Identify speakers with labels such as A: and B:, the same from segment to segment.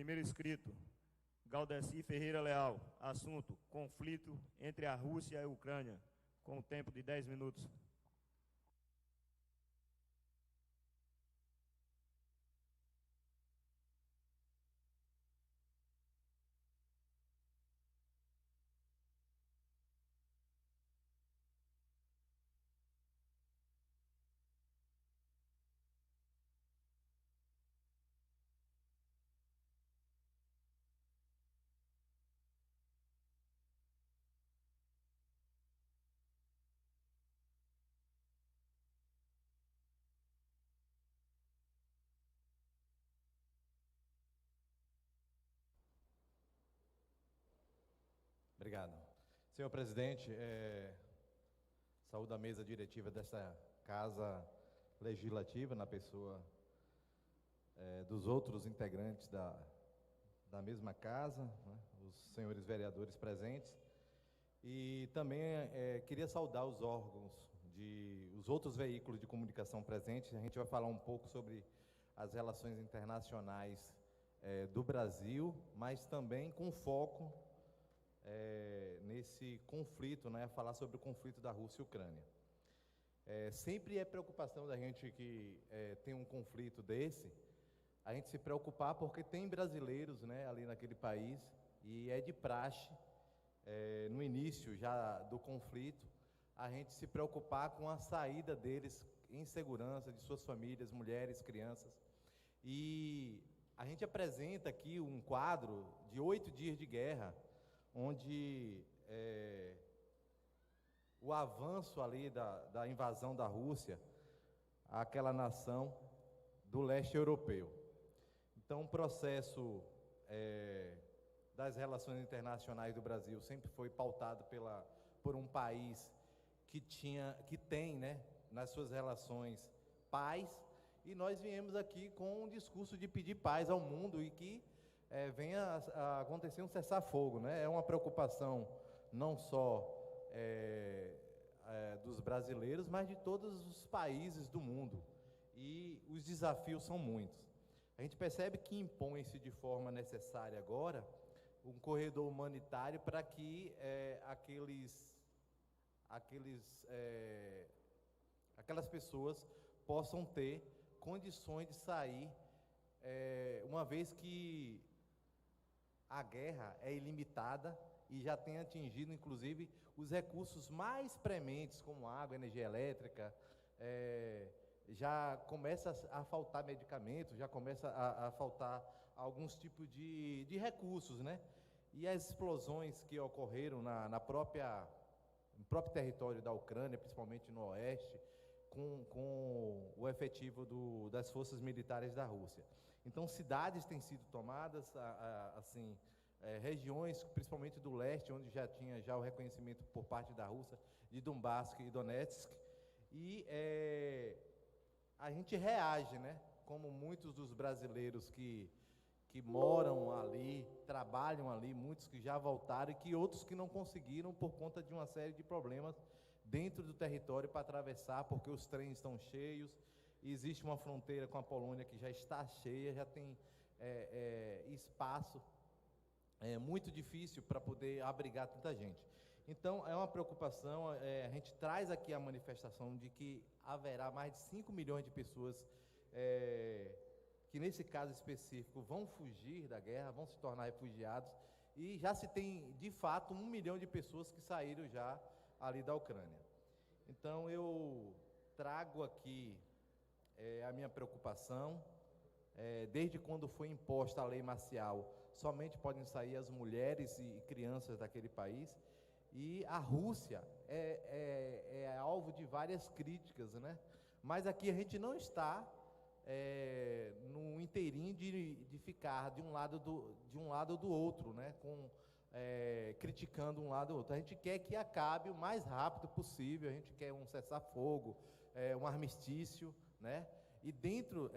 A: Primeiro inscrito, Galdeci Ferreira Leal. Assunto: conflito entre a Rússia e a Ucrânia, com o tempo de 10 minutos.
B: Obrigado. Senhor presidente, saúdo a mesa diretiva desta Casa Legislativa, na pessoa dos outros integrantes da mesma casa, né, os senhores vereadores presentes. E também queria saudar os órgãos, os outros veículos de comunicação presentes. A gente vai falar um pouco sobre as relações internacionais do Brasil, mas também com foco nesse conflito, né, falar sobre o conflito da Rússia e Ucrânia. Sempre é preocupação da gente que tem um conflito desse, a gente se preocupar porque tem brasileiros, né, ali naquele país, e é de praxe, no início já do conflito, a gente se preocupar com a saída deles em segurança, de suas famílias, mulheres, crianças. E a gente apresenta aqui um quadro de 8 dias de guerra, onde o avanço ali da invasão da Rússia àquela nação do leste europeu. Então, o processo das relações internacionais do Brasil sempre foi pautado por um país que tem, né, nas suas relações paz, e nós viemos aqui com um discurso de pedir paz ao mundo e que venha a acontecer um cessar-fogo, né? É uma preocupação não só dos brasileiros, mas de todos os países do mundo, e os desafios são muitos. A gente percebe que impõe-se de forma necessária agora um corredor humanitário para que aquelas pessoas possam ter condições de sair, uma vez que a guerra é ilimitada e já tem atingido, inclusive, os recursos mais prementes, como água, energia elétrica, já começa a faltar medicamentos, já começa a faltar alguns tipos de recursos, né? E as explosões que ocorreram no próprio território da Ucrânia, principalmente no oeste, com o efetivo das forças militares da Rússia. Então, cidades têm sido tomadas, regiões, principalmente do leste, onde já tinha o reconhecimento por parte da Rússia, de Donbass e Donetsk, e a gente reage, né, como muitos dos brasileiros que moram ali, trabalham ali, muitos que já voltaram e que outros que não conseguiram por conta de uma série de problemas dentro do território para atravessar, porque os trens estão cheios, e existe uma fronteira com a Polônia que já está cheia, já tem espaço, muito difícil para poder abrigar tanta gente. Então, é uma preocupação, a gente traz aqui a manifestação de que haverá mais de 5 milhões de pessoas que, nesse caso específico, vão fugir da guerra, vão se tornar refugiados, e já se tem, de fato, 1 milhão de pessoas que saíram já ali da Ucrânia. Então, eu trago aqui a minha preocupação. Desde quando foi imposta a lei marcial, somente podem sair as mulheres e crianças daquele país, e a Rússia é alvo de várias críticas, né? Mas aqui a gente não está no inteirinho de ficar de um lado ou do outro, né? Criticando um lado ou outro. A gente quer que acabe o mais rápido possível, a gente quer um cessar-fogo, um armistício, né? E dentro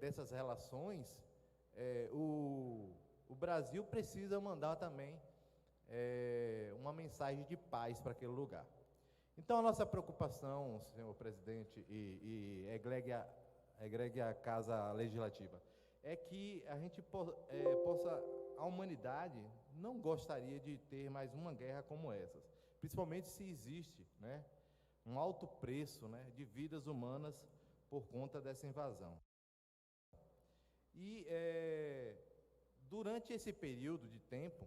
B: dessas relações, o Brasil precisa mandar também uma mensagem de paz para aquele lugar. Então, a nossa preocupação, senhor presidente e egrégia Casa Legislativa, é que a humanidade não gostaria de ter mais uma guerra como essa, principalmente se existe, né, um alto preço, né, de vidas humanas por conta dessa invasão. E durante esse período de tempo,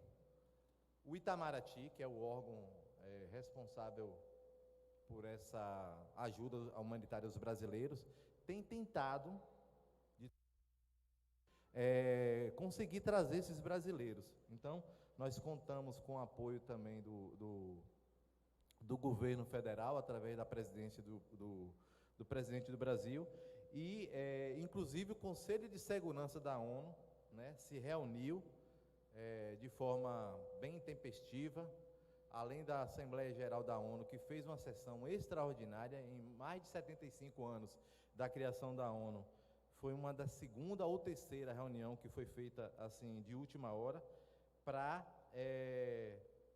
B: o Itamaraty, que é o órgão responsável por essa ajuda humanitária aos brasileiros, tem tentado conseguir trazer esses brasileiros. Então, nós contamos com o apoio também do governo federal, através da presidência do presidente do Brasil, e inclusive o Conselho de Segurança da ONU, né, se reuniu de forma bem intempestiva, além da Assembleia Geral da ONU, que fez uma sessão extraordinária em mais de 75 anos da criação da ONU. Foi uma da segunda ou terceira reunião que foi feita assim de última hora para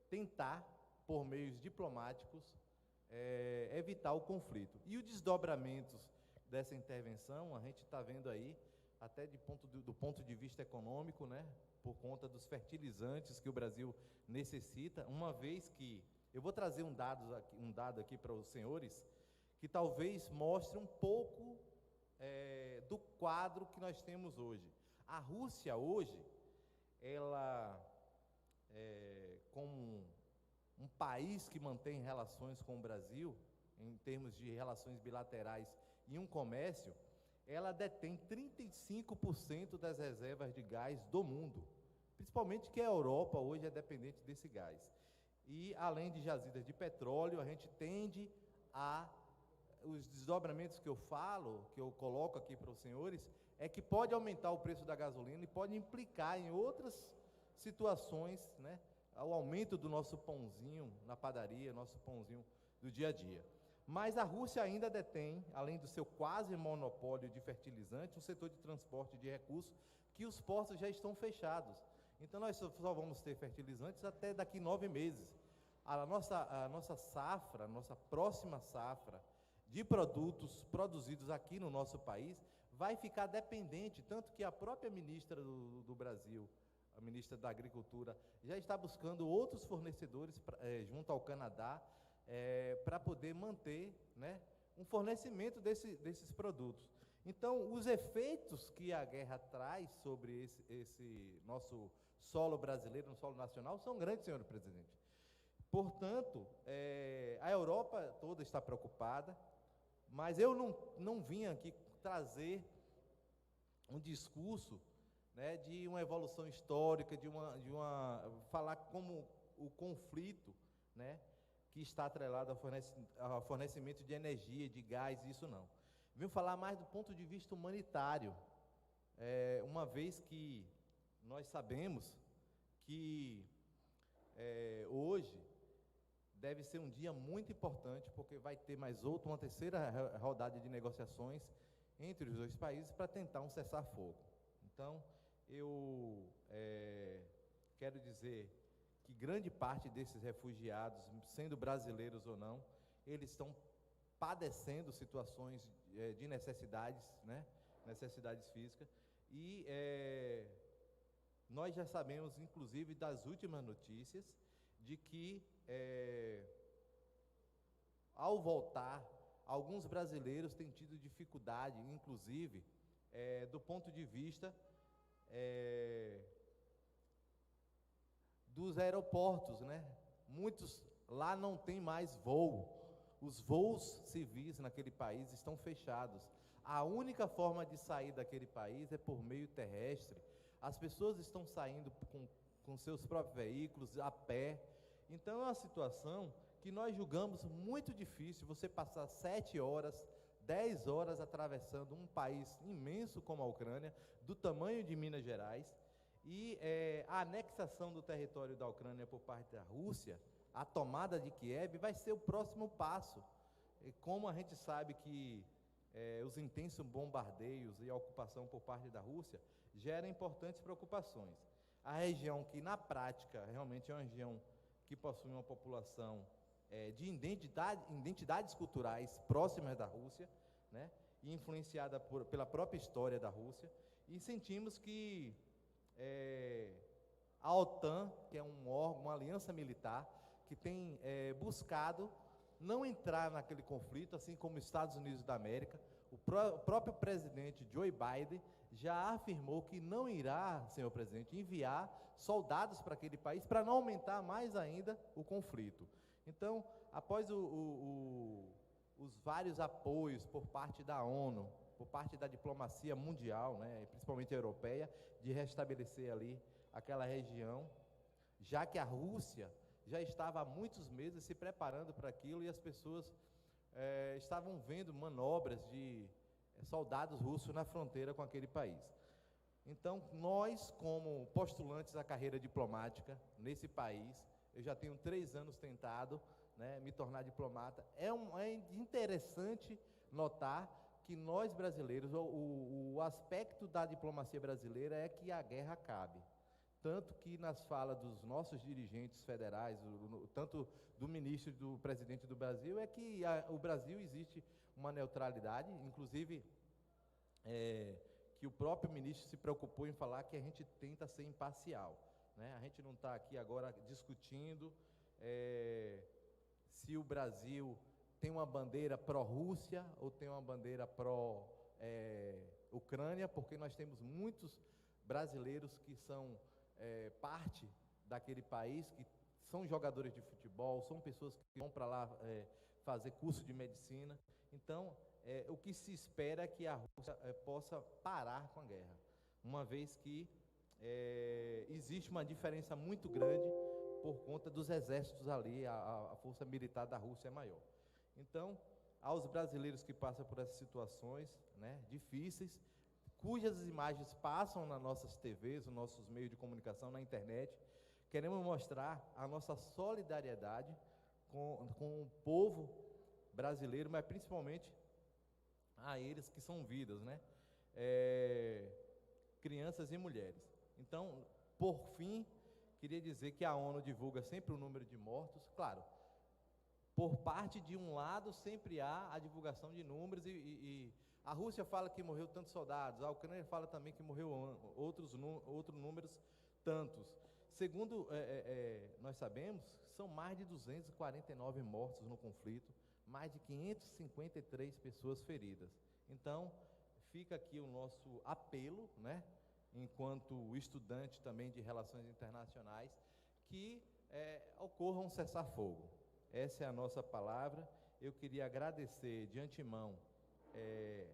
B: tentar, por meios diplomáticos, evitar o conflito. E os desdobramentos dessa intervenção, a gente está vendo aí, até do ponto de vista econômico, né, por conta dos fertilizantes que o Brasil necessita, uma vez que, eu vou trazer um dado aqui para os senhores, que talvez mostre um pouco do quadro que nós temos hoje. A Rússia hoje, ela, como um país que mantém relações com o Brasil, em termos de relações bilaterais e um comércio, ela detém 35% das reservas de gás do mundo, principalmente que a Europa hoje é dependente desse gás. E além de jazidas de petróleo, a gente tende os desdobramentos que eu falo, que eu coloco aqui para os senhores, é que pode aumentar o preço da gasolina e pode implicar em outras situações, né, o aumento do nosso pãozinho na padaria, nosso pãozinho do dia a dia. Mas a Rússia ainda detém, além do seu quase monopólio de fertilizantes, um setor de transporte de recursos, que os portos já estão fechados. Então nós só vamos ter fertilizantes até daqui 9 meses. A nossa safra, a nossa próxima safra de produtos produzidos aqui no nosso país, vai ficar dependente, tanto que a própria ministra do Brasil, a ministra da Agricultura, já está buscando outros fornecedores junto ao Canadá, para poder manter, né, um fornecimento desses produtos. Então, os efeitos que a guerra traz sobre esse nosso solo brasileiro, no solo nacional, são grandes, senhor presidente. Portanto, a Europa toda está preocupada, mas eu não vim aqui trazer um discurso, né, de uma evolução histórica, falar como o conflito, né, que está atrelado ao fornecimento de energia, de gás, isso não. Vim falar mais do ponto de vista humanitário, uma vez que nós sabemos que hoje deve ser um dia muito importante, porque vai ter mais uma terceira rodada de negociações entre os dois países para tentar um cessar-fogo. Então, eu quero dizer que grande parte desses refugiados, sendo brasileiros ou não, eles estão padecendo situações de necessidades, né, necessidades físicas, e nós já sabemos, inclusive, das últimas notícias, de que, ao voltar, alguns brasileiros têm tido dificuldade, inclusive, do ponto de vista dos aeroportos, né? Muitos lá não tem mais voo. Os voos civis naquele país estão fechados. A única forma de sair daquele país é por meio terrestre. As pessoas estão saindo com seus próprios veículos, a pé. Então é uma situação que nós julgamos muito difícil você passar 7 horas, 10 horas atravessando um país imenso como a Ucrânia, do tamanho de Minas Gerais, e a anexação do território da Ucrânia por parte da Rússia, a tomada de Kiev, vai ser o próximo passo. E como a gente sabe que os intensos bombardeios e a ocupação por parte da Rússia geram importantes preocupações. A região que, na prática, realmente é uma região que possui uma população de identidades culturais próximas da Rússia, né, e influenciada pela própria história da Rússia. E sentimos que a OTAN, que é um órgão, uma aliança militar, que tem buscado não entrar naquele conflito, assim como os Estados Unidos da América. O próprio presidente Joe Biden já afirmou que não irá, senhor presidente, enviar soldados para aquele país para não aumentar mais ainda o conflito. Então, após os vários apoios por parte da ONU, por parte da diplomacia mundial, né, principalmente europeia, de restabelecer ali aquela região, já que a Rússia já estava há muitos meses se preparando para aquilo e as pessoas estavam vendo manobras de soldados russos na fronteira com aquele país. Então, nós, como postulantes à carreira diplomática nesse país, eu já tenho 3 anos tentado, né, me tornar diplomata. É interessante notar que nós brasileiros, o aspecto da diplomacia brasileira é que a guerra acabe. Tanto que nas falas dos nossos dirigentes federais, tanto do ministro e do presidente do Brasil, é que o Brasil existe uma neutralidade, inclusive que o próprio ministro se preocupou em falar que a gente tenta ser imparcial, né? A gente não está aqui agora discutindo se o Brasil tem uma bandeira pró-Rússia ou tem uma bandeira pró-Ucrânia, porque nós temos muitos brasileiros que são parte daquele país, que são jogadores de futebol, são pessoas que vão para lá fazer curso de medicina. Então, o que se espera é que a Rússia possa parar com a guerra, uma vez que existe uma diferença muito grande por conta dos exércitos ali, a força militar da Rússia é maior. Então, aos brasileiros que passam por essas situações, né, difíceis, cujas imagens passam nas nossas TVs, nos nossos meios de comunicação, na internet, queremos mostrar a nossa solidariedade com o povo brasileiro, mas principalmente a eles que são vidas, né? Crianças e mulheres. Então, por fim, queria dizer que a ONU divulga sempre o número de mortos, claro, por parte de um lado sempre há a divulgação de números e a Rússia fala que morreu tantos soldados, a Ucrânia fala também que morreu outros números tantos. Segundo nós sabemos, são mais de 249 mortos no conflito, mais de 553 pessoas feridas. Então, fica aqui o nosso apelo, né, enquanto estudante também de Relações Internacionais, que ocorra um cessar-fogo. Essa é a nossa palavra. Eu queria agradecer de antemão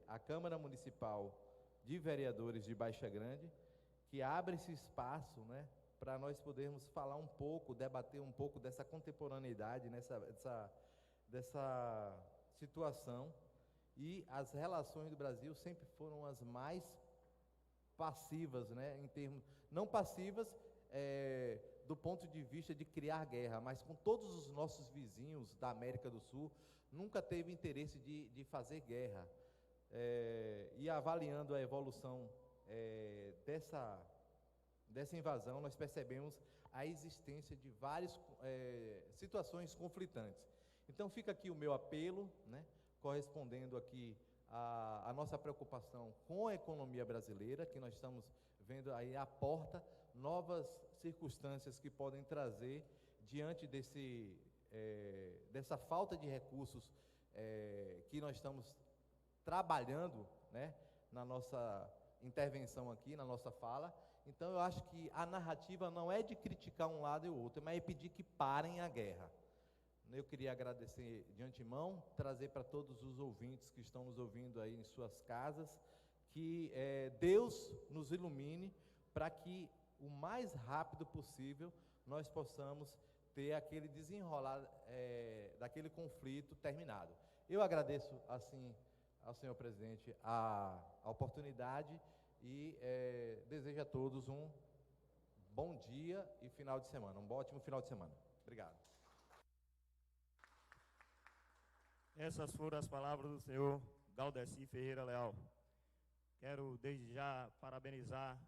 B: a Câmara Municipal de Vereadores de Baixa Grande, que abre esse espaço, né, para nós podermos falar um pouco, debater um pouco dessa contemporaneidade, dessa situação. E as relações do Brasil sempre foram as mais passivas, né, em termos, não passivas do ponto de vista de criar guerra, mas com todos os nossos vizinhos da América do Sul, nunca teve interesse de fazer guerra. E avaliando a evolução dessa invasão, nós percebemos a existência de várias situações conflitantes. Então fica aqui o meu apelo, né, correspondendo aqui a nossa preocupação com a economia brasileira, que nós estamos vendo aí à porta novas circunstâncias que podem trazer diante dessa falta de recursos que nós estamos trabalhando, né, na nossa intervenção aqui, na nossa fala. Então eu acho que a narrativa não é de criticar um lado e o outro, mas é pedir que parem a guerra. Eu queria agradecer de antemão, trazer para todos os ouvintes que estão nos ouvindo aí em suas casas, que Deus nos ilumine para que o mais rápido possível nós possamos ter aquele desenrolar daquele conflito terminado. Eu agradeço assim ao senhor presidente a oportunidade e desejo a todos um bom dia e final de semana, um ótimo final de semana. Obrigado.
A: Essas foram as palavras do senhor Galdeci Ferreira Leal. Quero desde já parabenizar,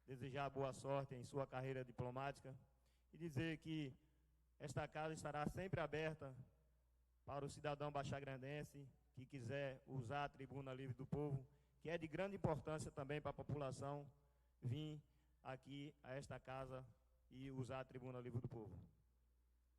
A: desejar boa sorte em sua carreira diplomática e dizer que esta casa estará sempre aberta para o cidadão baixagrandense que quiser usar a Tribuna Livre do Povo, que é de grande importância também para a população vir aqui a esta casa e usar a Tribuna Livre do Povo.